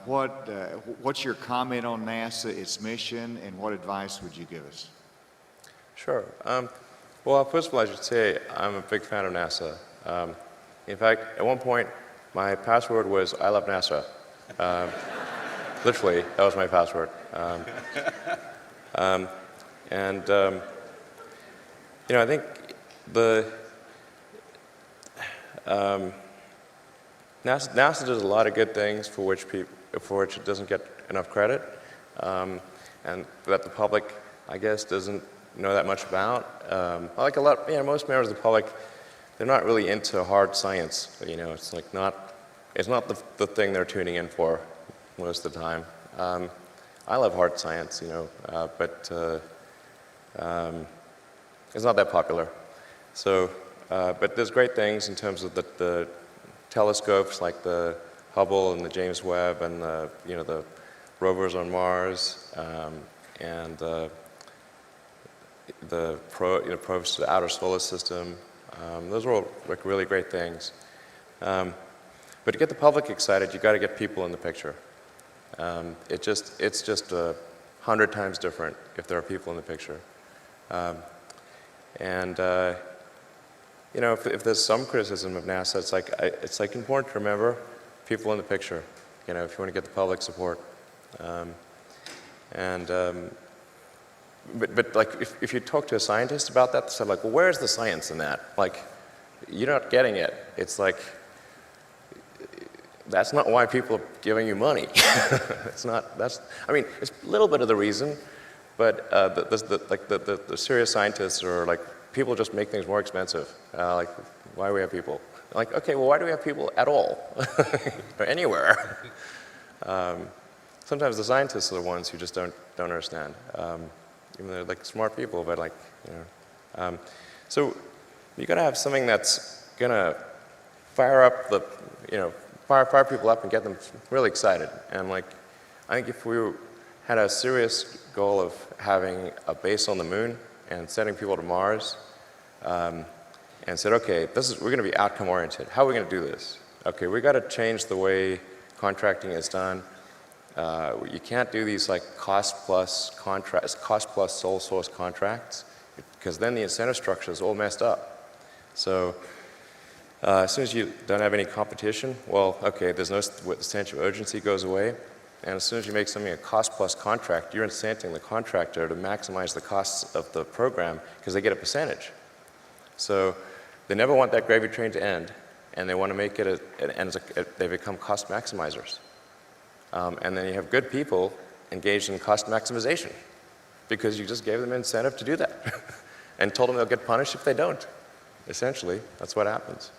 What's your comment on NASA, its mission, and what advice would you give us? Sure. Well, first of all, I should say I'm a big fan of NASA. In fact, at one point, my password was "I love NASA." Literally, that was my password. You know, I think NASA does a lot of good things for which it doesn't get enough credit, and that the public, I guess, doesn't know that much about. Like a lot, you know, most members of the public, they're not really into hard science. You know, it's like it's not the thing they're tuning in for most of the time. I love hard science, you know, but it's not that popular. So, but there's great things in terms of the telescopes like the Hubble and the James Webb and you know, the rovers on Mars and the probes to the outer solar system. Those are all like really great things. But to get the public excited, you got to get people in the picture. It's just 100 times different if there are people in the picture. You know, if there's some criticism of NASA, it's like important to remember people in the picture. You know, if you want to get the public support. But like if you talk to a scientist about that, they said like, well, where's the science in that? Like, you're not getting it. It's like, that's not why people are giving you money. I mean, it's a little bit of the reason, but the serious scientists are like, people just make things more expensive. Like, why do we have people? Like, okay, well, why do we have people at all? Or anywhere? Sometimes the scientists are the ones who just don't understand. Even though they're like smart people, but like, you know. So you got to have something that's gonna fire up the, you know, fire people up and get them really excited. And like, I think if we had a serious goal of having a base on the moon and sending people to Mars, and said, okay, we're going to be outcome oriented. How are we going to do this? Okay, we got to change the way contracting is done. You can't do these like cost plus sole source contracts, because then the incentive structure is all messed up. So as soon as you don't have any competition, well, okay, there's no sense of urgency goes away. And as soon as you make something a cost plus contract, you're incenting the contractor to maximize the costs of the program because they get a percentage. So they never want that gravy train to end, and they want to make it they become cost maximizers. And then you have good people engaged in cost maximization because you just gave them an incentive to do that and told them they'll get punished if they don't. Essentially, that's what happens.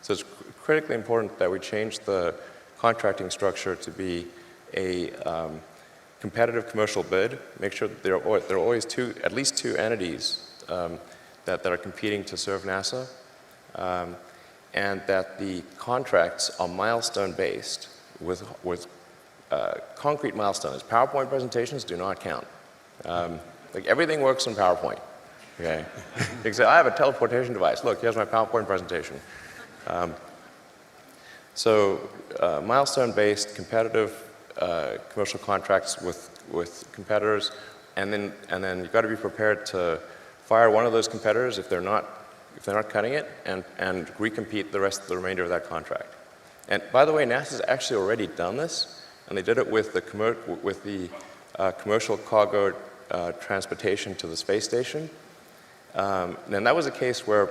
So it's critically important that we change the contracting structure to be a competitive commercial bid. Make sure that there are always at least two entities that are competing to serve NASA, and that the contracts are milestone-based with concrete milestones. PowerPoint presentations do not count. Like everything works on PowerPoint. Okay. You can say, I have a teleportation device. Look, here's my PowerPoint presentation. Milestone-based competitive commercial contracts with competitors, and then you've got to be prepared to fire one of those competitors if they're not cutting it, and recompete the remainder of that contract. And by the way, NASA's actually already done this, and they did it with the commercial cargo transportation to the space station. And that was a case where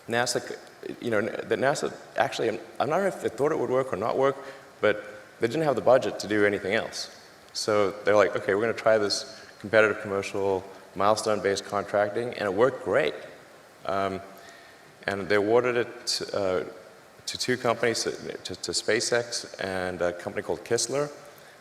NASA, NASA actually, I'm not sure if they thought it would work or not work, but they didn't have the budget to do anything else. So they're like, okay, we're going to try this competitive commercial milestone-based contracting, and it worked great. And they awarded it to two companies, to SpaceX and a company called Kistler.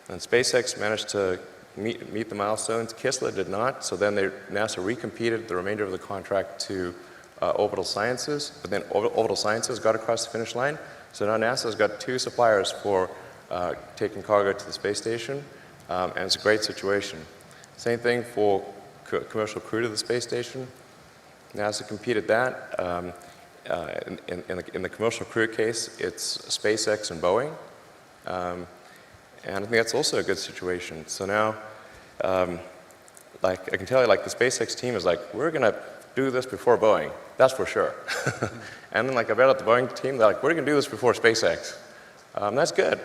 And SpaceX managed to meet the milestones. Kistler did not, so then NASA recompeted the remainder of the contract to Orbital Sciences, but then Orbital Sciences got across the finish line. So now NASA's got two suppliers for taking cargo to the space station, and it's a great situation. Same thing for commercial crew to the space station. NASA competed that. In the commercial crew case, it's SpaceX and Boeing. And I think that's also a good situation. So now, like I can tell you, like the SpaceX team is like, we're going to do this before Boeing. That's for sure. And then like I bet at the Boeing team, they're like, we're going to do this before SpaceX. That's good.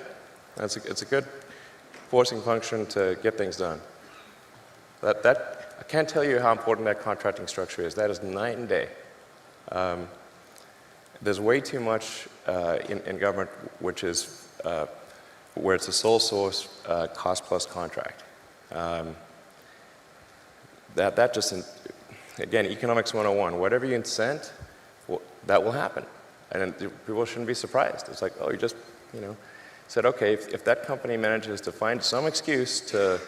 It's a good forcing function to get things done. I can't tell you how important that contracting structure is. That is night and day. There's way too much in government which is where it's a sole source cost plus contract. That just, again, economics 101, whatever you incent, that will happen. And people shouldn't be surprised. It's like, oh, you just, said, okay, if that company manages to find some excuse to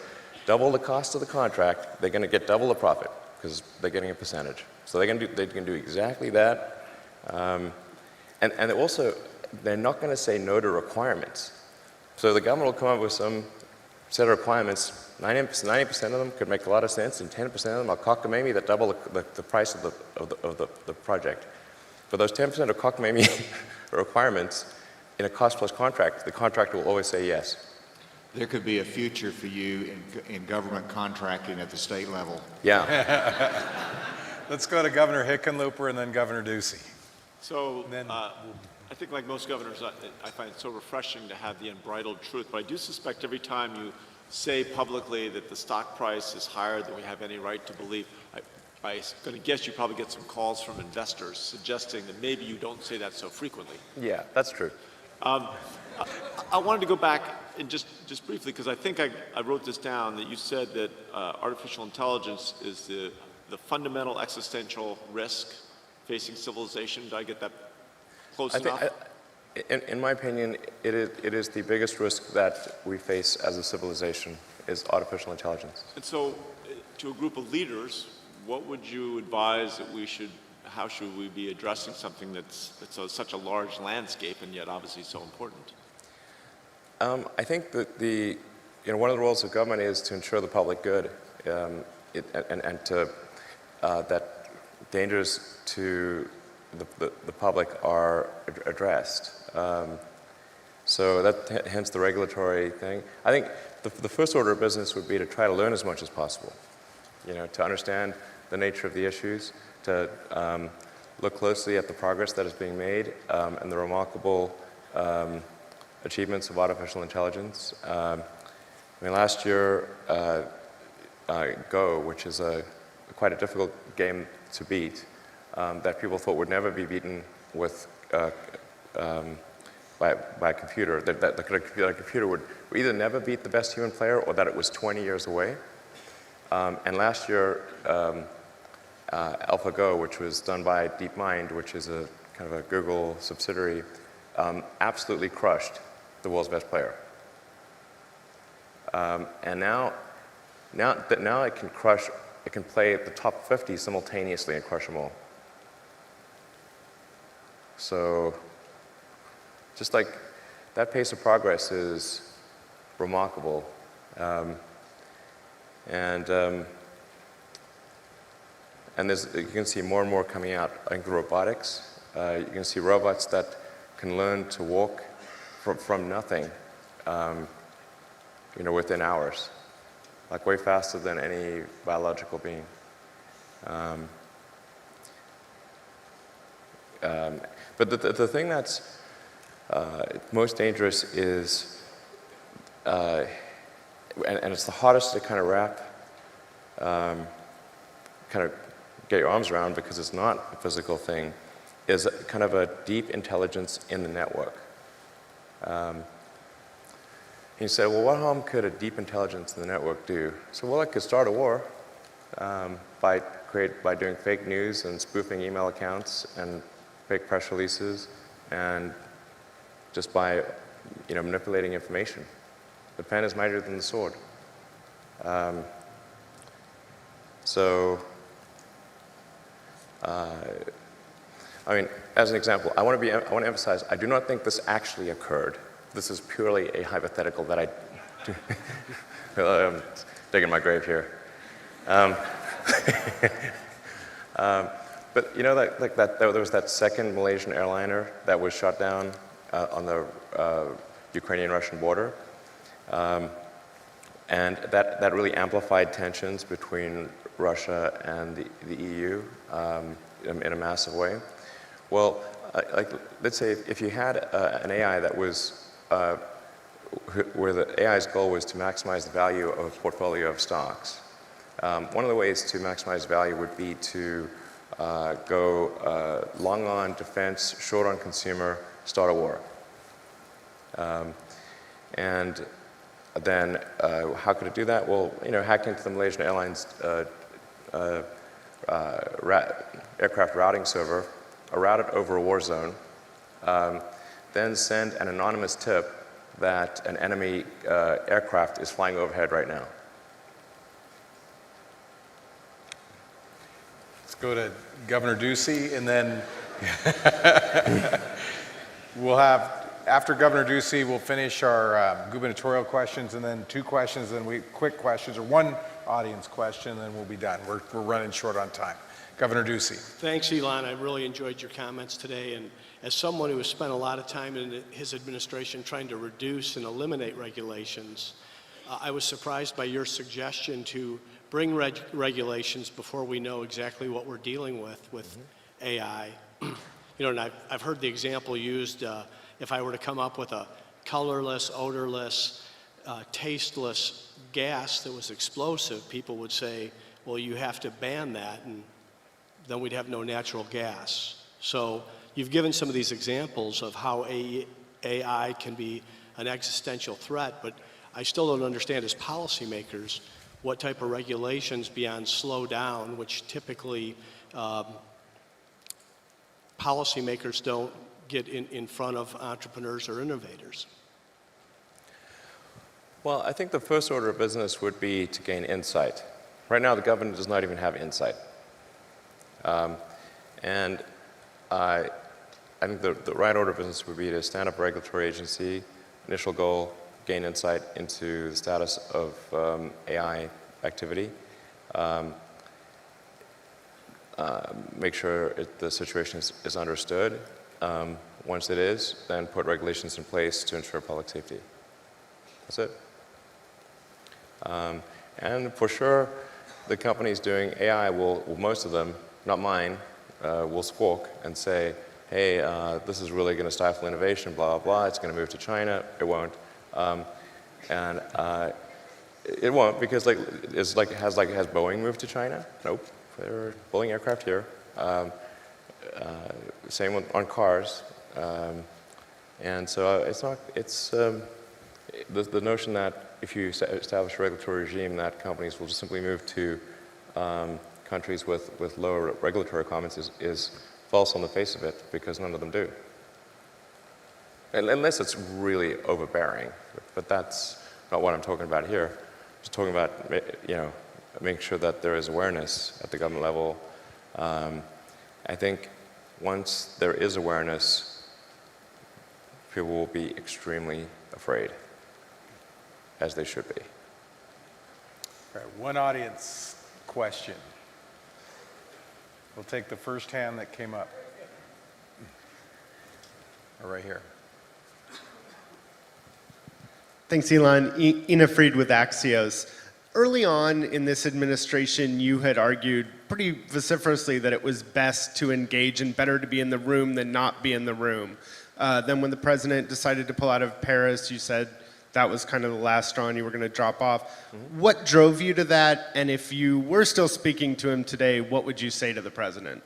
double the cost of the contract, they're going to get double the profit because they're getting a percentage. So they can do exactly that. And also, they're not going to say no to requirements. So the government will come up with some set of requirements. 90% of them could make a lot of sense, and 10% of them are cockamamie that double the price of the project. For those 10% of cockamamie requirements in a cost-plus contract, the contractor will always say yes. There could be a future for you in government contracting at the state level. Yeah. Let's go to Governor Hickenlooper and then Governor Ducey. So I think like most governors, I find it so refreshing to have the unbridled truth, but I do suspect every time you say publicly that the stock price is higher than we have any right to believe, I'm going to guess you probably get some calls from investors suggesting that maybe you don't say that so frequently. Yeah, that's true. I wanted to go back and just briefly, because I think I wrote this down, that you said that artificial intelligence is the fundamental existential risk facing civilization. Did I get that close enough? In my opinion, it is the biggest risk that we face as a civilization is artificial intelligence. And so, to a group of leaders, what would you advise that how should we be addressing something that's such a large landscape and yet obviously so important? I think that one of the roles of government is to ensure the public good, and to that dangers to the public are addressed. So that hence the regulatory thing. I think the first order of business would be to try to learn as much as possible, to understand the nature of the issues, to look closely at the progress that is being made and the remarkable achievements of artificial intelligence. Last year, Go, which is quite a difficult game to beat, that people thought would never be beaten with by a computer, that a computer would either never beat the best human player or that it was 20 years away. And last year, AlphaGo, which was done by DeepMind, which is a kind of a Google subsidiary, absolutely crushed the world's best player. And now it can play at the top 50 simultaneously and crush them all. So just like that pace of progress is remarkable. and you can see more and more coming out. I think the robotics, you can see robots that can learn to walk from nothing, within hours, like way faster than any biological being. But the thing that's most dangerous is, and it's the hardest to kind of wrap, kind of get your arms around because it's not a physical thing, is kind of a deep intelligence in the network. You say, well, what harm could a deep intelligence in the network do? So, well, it could start a war by doing fake news and spoofing email accounts and fake press releases, and just by manipulating information. The pen is mightier than the sword. I mean, as an example, I want to emphasize, I do not think this actually occurred. This is purely a hypothetical that I'm digging my grave here. But there was that second Malaysian airliner that was shot down on the Ukrainian-Russian border, and that really amplified tensions between Russia and the EU in a massive way. Well, let's say if you had an AI that was where the AI's goal was to maximize the value of a portfolio of stocks. One of the ways to maximize value would be to go long on defense, short on consumer, start a war. And then how could it do that? Well, hack into the Malaysian Airlines aircraft routing server, route it over a war zone, then send an anonymous tip that an enemy aircraft is flying overhead right now. Let's go to Governor Ducey, and then we'll have, after Governor Ducey, we'll finish our gubernatorial questions, and then 2 questions, and quick questions, or 1 audience question, and then we'll be done. We're running short on time. Governor Ducey. Thanks, Elon. I really enjoyed your comments today. And as someone who has spent a lot of time in his administration trying to reduce and eliminate regulations, I was surprised by your suggestion to bring regulations before we know exactly what we're dealing with AI. And I've heard the example used, if I were to come up with a colorless, odorless, tasteless gas that was explosive, people would say, well, you have to ban that, and then we'd have no natural gas. So you've given some of these examples of how AI can be an existential threat, but I still don't understand as policymakers what type of regulations beyond slow down, which typically policymakers don't get in front of entrepreneurs or innovators. Well, I think the first order of business would be to gain insight. Right now, the government does not even have insight. And I think the right order of business would be to stand up a regulatory agency, initial goal, gain insight into the status of AI activity, make sure the situation is understood. Once it is, then put regulations in place to ensure public safety. That's it. And for sure, the companies doing AI will most of them, not mine, will squawk and say, hey, this is really going to stifle innovation, blah, blah, blah. It's going to move to China. It won't. And it won't, because has Boeing moved to China? Nope. They're Boeing aircraft here. Same on cars. And so the notion that if you establish a regulatory regime, that companies will just simply move to countries with lower regulatory requirements is false on the face of it, because none of them do. Unless it's really overbearing, but that's not what I'm talking about here. I'm just talking about, making sure that there is awareness at the government level. I think once there is awareness, people will be extremely afraid, as they should be. All right, 1 audience question. We'll take the first hand that came up. Or right here. Thanks, Elon. Ina Fried with Axios. Early on in this administration, you had argued pretty vociferously that it was best to engage and better to be in the room than not be in the room. Then when the president decided to pull out of Paris, you said that was kind of the last straw and you were going to drop off. What drove you to that? And if you were still speaking to him today, what would you say to the president?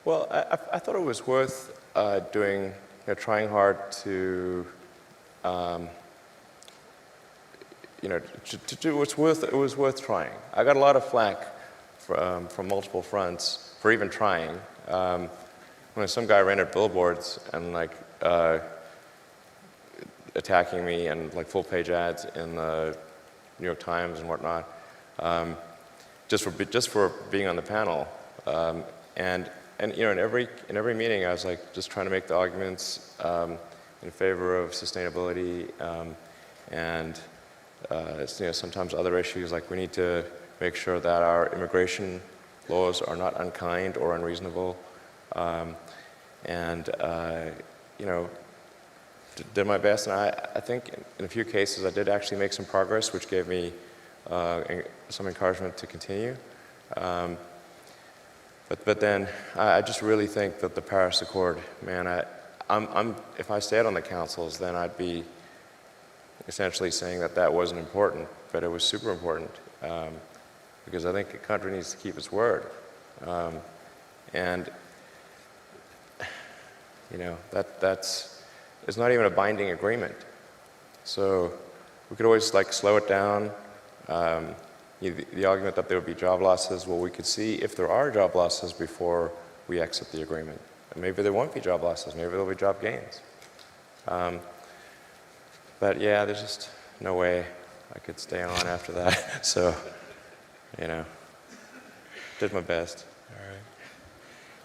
Well, I thought it was worth doing, trying hard to, to do what's worth. It was worth trying. I got a lot of flack from multiple fronts for even trying. When some guy ran at billboards and attacking me and full-page ads in the New York Times and whatnot, just for being on the panel, and in every meeting I was just trying to make the arguments in favor of sustainability, and sometimes other issues like we need to make sure that our immigration laws are not unkind or unreasonable, did my best, and I think in a few cases I did actually make some progress, which gave me some encouragement to continue. But then I just really think that the Paris Accord, man, if I stayed on the councils, then I'd be essentially saying that wasn't important, but it was super important, because I think a country needs to keep its word. It's not even a binding agreement. So we could always slow it down. The argument that there would be job losses, well, we could see if there are job losses before we exit the agreement. And maybe there won't be job losses, maybe there'll be job gains. But yeah, there's just no way I could stay on after that. So, did my best.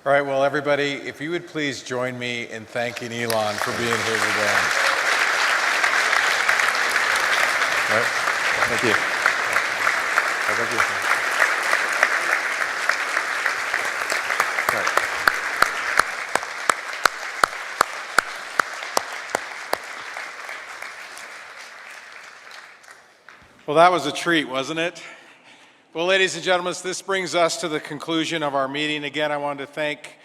All right, well, everybody, if you would please join me in thanking Elon for being here today. All right. Thank you. Thank you. All right. Well, that was a treat, wasn't it? Well, ladies and gentlemen, this brings us to the conclusion of our meeting. Again, I wanted to thank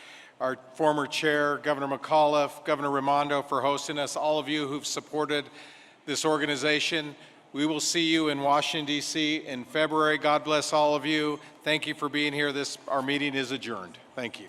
our former chair, Governor McAuliffe, Governor Raimondo, for hosting us, all of you who've supported this organization. We will see you in Washington, D.C. in February. God bless all of you. Thank you for being here. Our meeting is adjourned. Thank you.